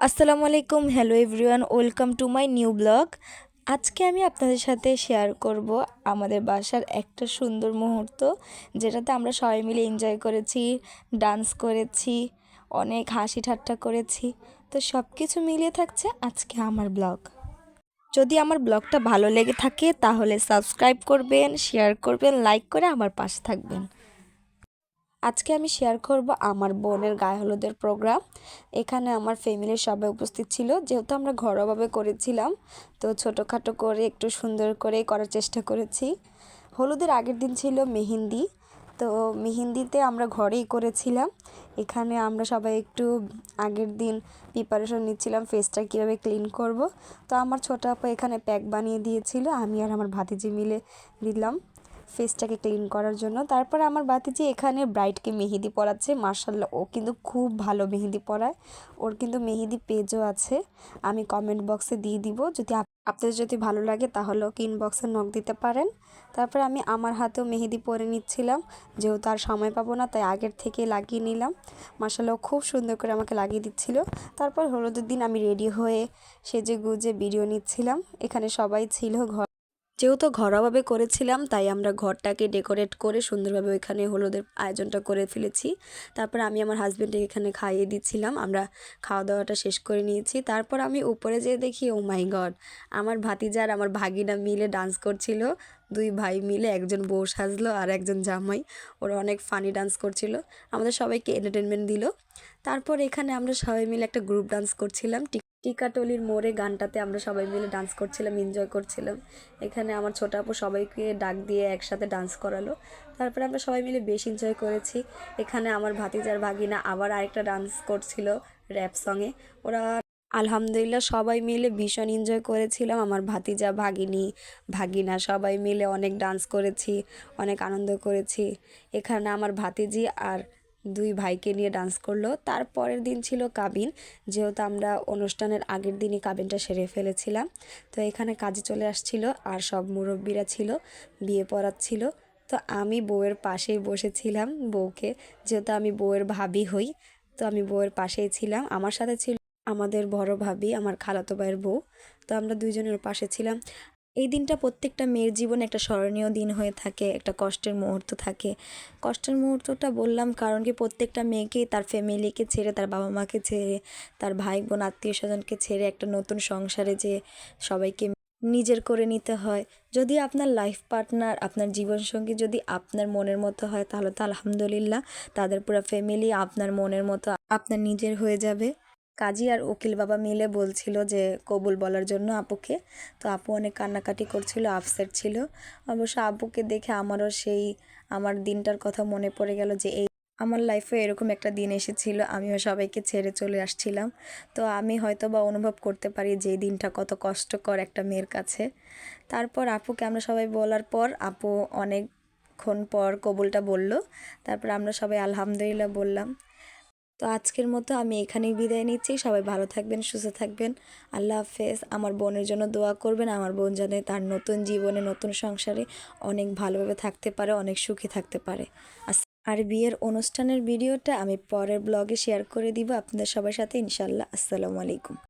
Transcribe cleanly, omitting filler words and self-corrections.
আসসালামু আলাইকুম, hello everyone, welcome to my new blog. আজকে আমি আপনাদের সাথে শেয়ার করব আমাদের বাসার একটা সুন্দর মুহূর্ত, যেটাতে আমরা সবাই মিলে এনজয় করেছি, ডান্স করেছি, অনেক হাসি ঠাট্টা করেছি। তো সব কিছু মিলিয়ে থাকছে আজকে আমার ব্লগ। যদি আমার ব্লগটা ভালো লেগে থাকে তাহলে সাবস্ক্রাইব করবেন, শেয়ার করবেন, লাইক করে আমার পাশে থাকবেন। আজকে আমি শেয়ার করব আমার বোনের গায়ে হলুদের প্রোগ্রাম। এখানে আমার ফ্যামিলির সবাই উপস্থিত ছিল, যেহেতু আমরা ঘরোয়াভাবে করেছিলাম, তো ছোটোখাটো করে একটু সুন্দর করে করার চেষ্টা করেছি। হলুদের আগের দিন ছিল মেহেন্দি, তো মেহেন্দিতে আমরা ঘরেই করেছিলাম। এখানে আমরা সবাই একটু আগের দিন প্রিপারেশন নিচ্ছিলাম ফেসটা কীভাবে ক্লিন করব। তো আমার ছোটো আপা এখানে প্যাক বানিয়ে দিয়েছিল, আমি আর আমার ভাতিজি মিলে দিলাম ফেসটাকে ক্লিন করার জন্য। তারপর আমার ভাতিজি এখানে ব্রাইডকে মেহেদি পরাচ্ছে। মার্শাল্লাহ, ও কিন্তু খুব ভালো মেহেদি পরায়। ওর কিন্তু মেহেদি পেজও আছে, আমি কমেন্ট বক্সে দিয়ে দিব। যদি আপনাদের যদি ভালো লাগে তাহলেও কি ইনবক্সে নক দিতে পারেন। তারপর আমি আমার হাতেও মেহেদি পরে নিচ্ছিলাম, যেহেতু আর সময় পাবো না তাই আগের থেকে লাগিয়ে নিলাম। মার্শাল্লাহ, খুব সুন্দর করে আমাকে লাগিয়ে দিচ্ছিল। তারপর হলুদের দিন আমি রেডি হয়ে সেজে গুজে ভিডিও নিচ্ছিলাম। এখানে সবাই ছিল। যেহেতু ঘরোয়াভাবে করেছিলাম তাই আমরা ঘরটাকে ডেকোরেট করে সুন্দরভাবে ওইখানে হলুদের আয়োজনটা করে ফেলেছি। তারপর আমি আমার হাজব্যান্ডকে এখানে খাইয়ে দিচ্ছিলাম। আমরা খাওয়া দাওয়াটা শেষ করে নিয়েছি। তারপর আমি উপরে যেয়ে দেখি, ও মাই গড, আমার ভাতিজা আর আমার ভাগিনা মিলে ডান্স করছিল। দুই ভাই মিলে, একজন বউ সাজলো আর একজন জামাই। ওরা অনেক ফানি ডান্স করছিল, আমাদের সবাইকে এন্টারটেনমেন্ট দিল। তারপর এখানে আমরা সবাই মিলে একটা গ্রুপ ডান্স করছিলাম। টিকাটলির মোড়ে গানটাতে আমরা সবাই মিলে ডান্স করছিলাম, এনজয় করছিলাম। এখানে আমার ছোট আপু সবাইকে ডাক দিয়ে একসাথে ডান্স করালো। তারপরে আমরা সবাই মিলে বেশ এনজয় করেছি। এখানে আমার ভাতিজার ভাগিনা আবার আরেকটা ডান্স করছিল র্যাপ সঙে। ওরা আলহামদুলিল্লাহ সবাই মিলে ভীষণ এনজয় করেছিলাম। আমার ভাতিজা, ভাগিনী, ভাগিনা সবাই মিলে অনেক ডান্স করেছি, অনেক আনন্দ করেছি। এখানে আমার ভাতিজি আর দুই ভাইকে নিয়ে ডান্স করলো। তারপরের দিন ছিল কাবিন, যেহেতু আমরা অনুষ্ঠানের আগের দিনই কাবিনটা সেরে ফেলেছিলাম। তো এখানে কাজে চলে আসছিল আর সব মুরব্বীরা ছিল, বিয়ে পড়াচ্ছিল। তো আমি বউয়ের পাশেই বসেছিলাম, বউকে, যেহেতু আমি বউয়ের ভাবি হই, তো আমি বউয়ের পাশেই ছিলাম। আমার সাথে ছিল আমাদের বড় ভাবি, আমার খালাতো ভাইয়ের বউ। তো আমরা দুইজনের পাশে ছিলাম। এই দিনটা প্রত্যেকটা মেয়ের জীবনে একটা স্মরণীয় দিন হয়ে থাকে, একটা কষ্টের মুহূর্ত থাকে। কষ্টের মুহূর্তটা বললাম কারণ কি, প্রত্যেকটা মেয়েকেই তার ফ্যামিলিকে ছেড়ে, তার বাবা মাকে ছেড়ে, তার ভাই বোন আত্মীয় স্বজনকে ছেড়ে একটা নতুন সংসারে যে সবাইকে নিজের করে নিতে হয়। যদি আপনার লাইফ পার্টনার, আপনার জীবনসঙ্গী যদি আপনার মনের মতো হয় তাহলে তো আলহামদুলিল্লাহ, তাদের পুরো ফ্যামিলি আপনার মনের মতো, আপনার নিজের হয়ে যাবে। কাজী আর উকিল বাবা মিলে বলছিল যে কবুল বলার জন্য আপুকে। তো আপু অনেক কান্নাকাটি করছিল, আপসেট ছিল। অবশ্য আপুকে দেখে আমারও সেই আমার দিনটার কথা মনে পড়ে গেল, যে এই আমার লাইফে এরকম একটা দিন এসেছিল, আমিও সবাইকে ছেড়ে চলে আসছিলাম। তো আমি হয়তো বা অনুভব করতে পারি যে এই দিনটা কত কষ্টকর একটা মেয়ের কাছে। তারপর আপুকে আমরা সবাই বলার পর আপু অনেকক্ষণ পর কবুলটা বলল। তারপর আমরা সবাই আলহামদুলিল্লাহ বললাম। তো আজকের মতো আমি এখানেই বিদায় নিচ্ছি। সবাই ভালো থাকবেন, সুস্থ থাকবেন। আল্লাহ হাফেজ। আমার বোনের জন্য দোয়া করবেন, আমার বোন যেন তার নতুন জীবনে, নতুন সংসারে অনেক ভালোভাবে থাকতে পারে, অনেক সুখী থাকতে পারে। আর বিয়ের অনুষ্ঠানের ভিডিওটা আমি পরের ব্লগে শেয়ার করে দিব আপনাদের সবার সাথে ইনশাল্লাহ। আসসালামু আলাইকুম।